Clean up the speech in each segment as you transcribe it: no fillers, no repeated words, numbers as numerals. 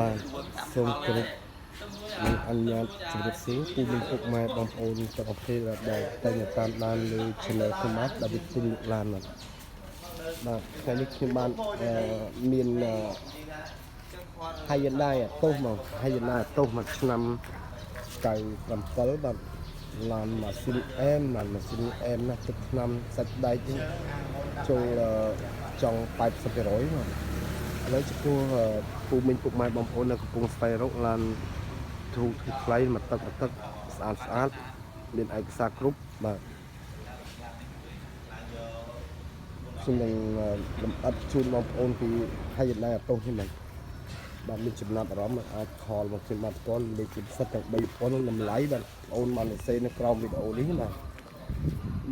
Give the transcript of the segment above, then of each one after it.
បាទសូមគោរពនិងអនុញ្ញាតជម្រាបសួរពូមីងពុកម៉ែបងប្អូនទាំងអស់គ្នាដែលតែងតាមដានលើ Channel ខ្ញុំបាទដែលវិទ្យុលោកឡានបាទថ្ងៃនេះខ្ញុំបានមាន Hyundai អាតូសមក Hyundai អាតូសមួយឆ្នាំ97បាទឡានម៉ាស៊ីនអែមណាទឹកថ្នាំសាច់ដែកចូលចង់ 80% បាទឥឡូវចំពោះពូមីងពុកម៉ែបងប្អូននៅកំពង់ស្ពៃរកឡានធូរថ្លៃមកទឹកស្អាតមានឯកសារគ្រប់បាទខ្ញុំនឹងលំអិតជូនបងប្អូនពី Hyundai អាតូសនេះបាទមានចំណាប់អារម្មណ៍អាចខលមកខ្ញុំបាទផ្ទាល់លេខពិសេសទាំង3ប្រព័ន្ធនឹងតម្លៃបាទបងប្អូនបានសរសេរនៅក្រោមវីដេអូនេះ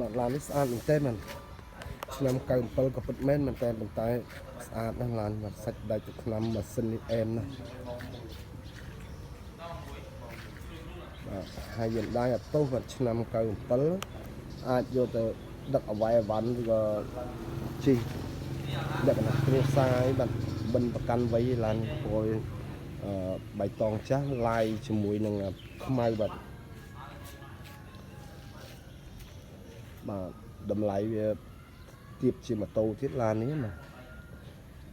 បាទឡាននេះស្អាតមែនទែនបាទឆ្នាំ97ក៏ពិតមែនតែប៉ុន្តែស្អាតណាស់ឡានបាទសាច់ដែកទឹកថ្នាំម៉ាស៊ីននេះអែមណាស់បាទ Hyundai អាតូសបាទឆ្នាំ97អាចយកទៅដឹកអវ័យអវ៉ាន់ឬក៏ជិះលក្ខណៈគ្រួសារបាទបិណ្ឌប្រកាន់វ័យឡានព្រោះបៃតងចាស់ឡាយជាមួយនឹងខ្មៅបាទតម្លៃវាទៀបជាម៉ូតូទៀតឡាននេះណា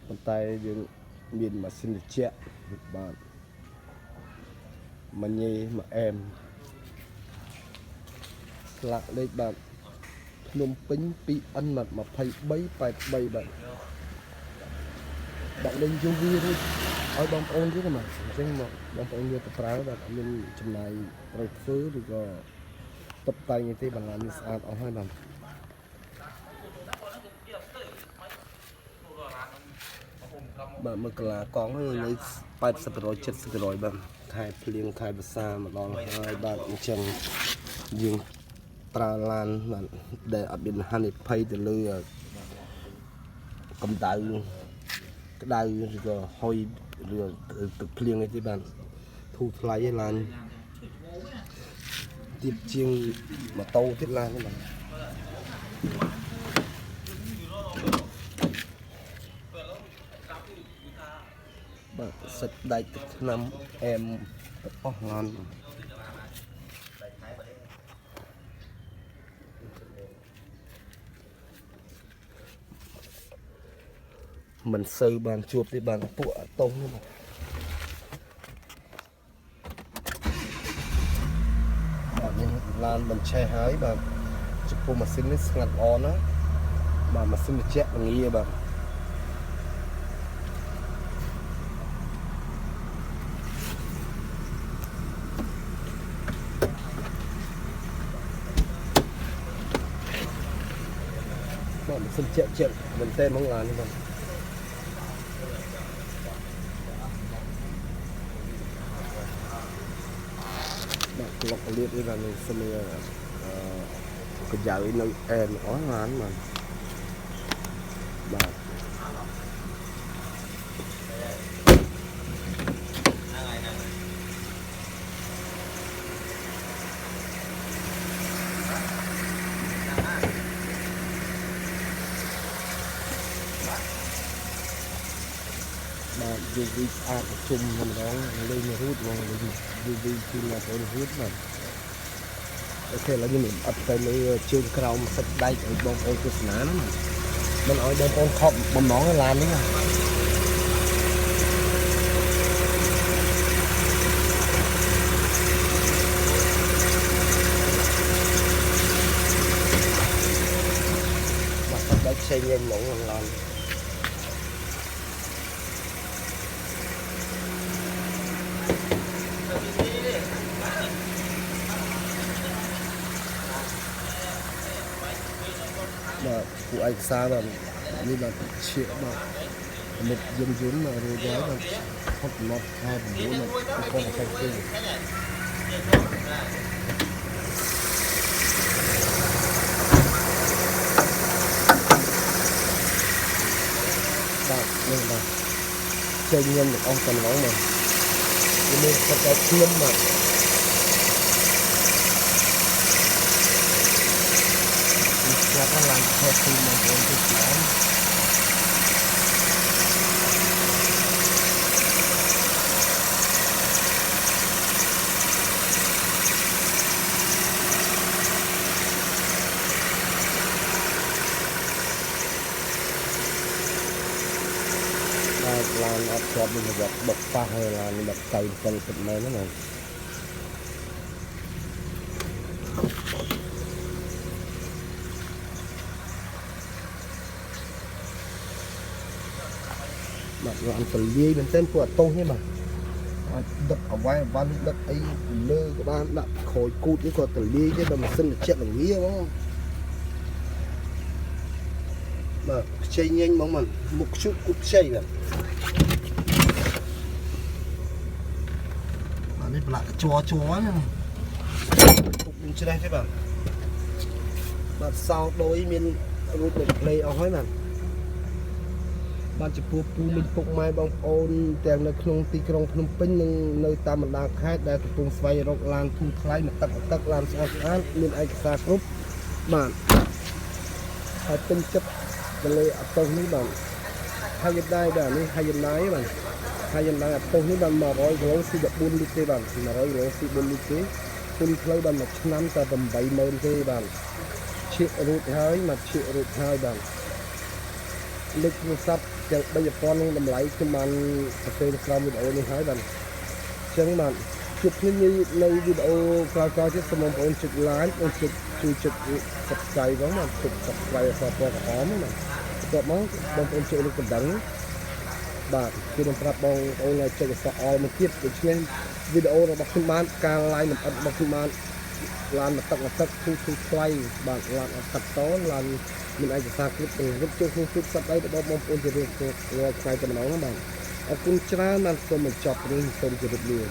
ប៉ុន្តែយើងមានម៉ាស៊ីនត្រជាក់បាទមញ៉េមកអែមស្លាកលេខបាទភ្នំពេញ 2N បាទ2383បាទដាក់លេងយូវីរួចឲ្យបងប្អូនទៀតណាអញ្ចឹងមកបងប្អូនយកទៅប្រើបាទមានចំណាយត្រូវធ្វើឬក៏តុបតែងទេបន្លានេះស្អាតអស់ហើយបាទមើលកាឡាកង់នៅ80% 70%បាទខែភ្លៀងខែភាសាម្ដងហើយបាទអញ្ចឹងយើងប្រើឡានបាទដែលអត់មានហានិភ័យទៅលើកម្ដៅក្តៅឬក៏ហុយឬទឹកភ្លៀងអីទេបាទធូរថ្លៃឯឡានទៀបជាងម៉ូតូទៀតឡាននេះបាទសាច់ដែកទឹកថ្នាំអែមអស់ឡានមិនសូវបានជួបទេបានពួកអាតូសនេះបាទនេះឡានបញ្ឆេះហើយបាទចំពោះម៉ាស៊ីននេះស្ងាត់ល្អណាស់បាទម៉ាស៊ីនត្រជាក់ល្ងាបាទម៉ាស៊ីនត្រជាក់មែនតើហ្មងឡាននេះបាទក្លុកលៀបនេះបាទនេះស្មើកញ្ចៅនៅអែមអស់ឡានបាទយូវីស្អាតជុំម្ដងលេងរូតហ្មងយូវីគឺមកទៅរូតបាទអូខេឥឡូវខ្ញុំអត់ទៅលើជើងក្រោមសាច់ដែកឲ្យបងប្អូនទស្សនាណាមិនឲ្យបងប្អូនខកបំណងឡាននេះណាបាទសាច់ដែកផ្សេងវិញហ្មងឡានបាទពួកឯកសារបាទនេះបាទជាបាទមិត្តយន្តមករួចហើយបាទហត់ឡត់ខែ9មកកំពុងតែគេបាទនេះបាទចេញញឹមទាំងអស់តែម្ដងមកមានគាត់តែខ្ញុំបាទCác bạn làm theo phim mà tôi thích lắm. បាទ យើង វិស អាច ប្រជុំ ម្ដង លេង រੂត ហ្មង នេះ បាទ ជា ញឹម ទាំង អស់ តែ ម្ដង មក មាន គាត់ តែ ខ្ញុំ បាទ បាទ គាត់ តែ ខ្ញុំ បាទ រួច ហើយ បាទ ហត់ ឡត់ ខែ 9 មក កំពុង តែ គេ បាទ បាទ នេះ បាទ ចេញ ញឹម ទាំង អស់ តែ ម្ដង មក មាន គាត់ តែ ខ្ញុំ បាទ រួច ហើយ បាទ ខ្ញុំ មក សាច់ ដែក ទឹក ថ្នាំ អែម អស់ ឡាន ឡានអត់ជាប់នឹងវត្តបុកប៉ះហើយឡាននេះដល់ទៅទៅទឹកមែនហ្នឹងបាទឡានពលាយមែនទែនពួកអត់ទោសនេះបាទអាចដឹកអវ៉ៃអវ៉ាន់ដឹកអីលើក៏បានដាក់ក្រួយគូតនេះក៏ទលាយទេដល់ម៉ាស៊ីនត្រជាក់ល្ងាបងបាទខ្ចីញញហ្មងមិនមុខខ្ជុកគូតខ្ចីបាទអានេះប្រឡាក់ជ័រណាពុកមានច្រេះទេបាទសោដោយមានរូបផ្លេអស់ហើយបាទចំពោះពូមិញពុកម៉ែបងប្អូនទាំងនៅក្នុងទីក្រុងភ្នំពេញនិងនៅតាមបណ្ដាខេត្តដែលកំពុងស្វែងរកឡានធូរថ្លៃមកទឹកឡានស្អាតមានឯកសារគ្រប់បាទហើយពេញចិត្តទៅលើអតុសនេះបាទHyundaiបាទនេះHyundaiបាទHyundaiអតុសនេះបាន100គីឡូស៊ី14លីត្រទេបាទ100គីឡូស៊ី4លីត្រទេគុណផ្លូវបានមួយឆ្នាំតែ80000ទេបាទឈៀករូតហើយមកឈៀករូតហើយបាទលេខទូរស័ព្ទទាំង3000នឹងតម្លៃខ្ញុំបានប្រទេសក្រោមវីដេអូនេះហើយបាទអញ្ចឹងបាទជួបគ្នានៅវីដេអូក្រោយៗទៀតសូមបងប្អូនចុច like និងជួយចុច subscribe ផងបាទចុច subscribe ឲ្យពណ៌ក្រហមណាបន្ទាប់មកបងប្អូនចុចរូបកណ្ដឹងបាទគឺនឹងប្រាប់បងប្អូនឲ្យចុចអក្សរ all មកទៀតដូច្នេះវីដេអូរបស់ខ្ញុំបានការ like លម្អិតរបស់ខ្ញុំបានឡានមកទឹកធូរថ្លៃបាទឡានអត់កាត់តឡានមានឯកសារគ្រប់ទាំងរត់ចូលក្នុងគ្រប់សត្វអីរបស់បងប្អូនជារៀងរាល់ថ្ងៃតែម្ដងបាទអរគុណច្រើនបានសូមបញ្ចប់រឿងសូមជម្រាបលា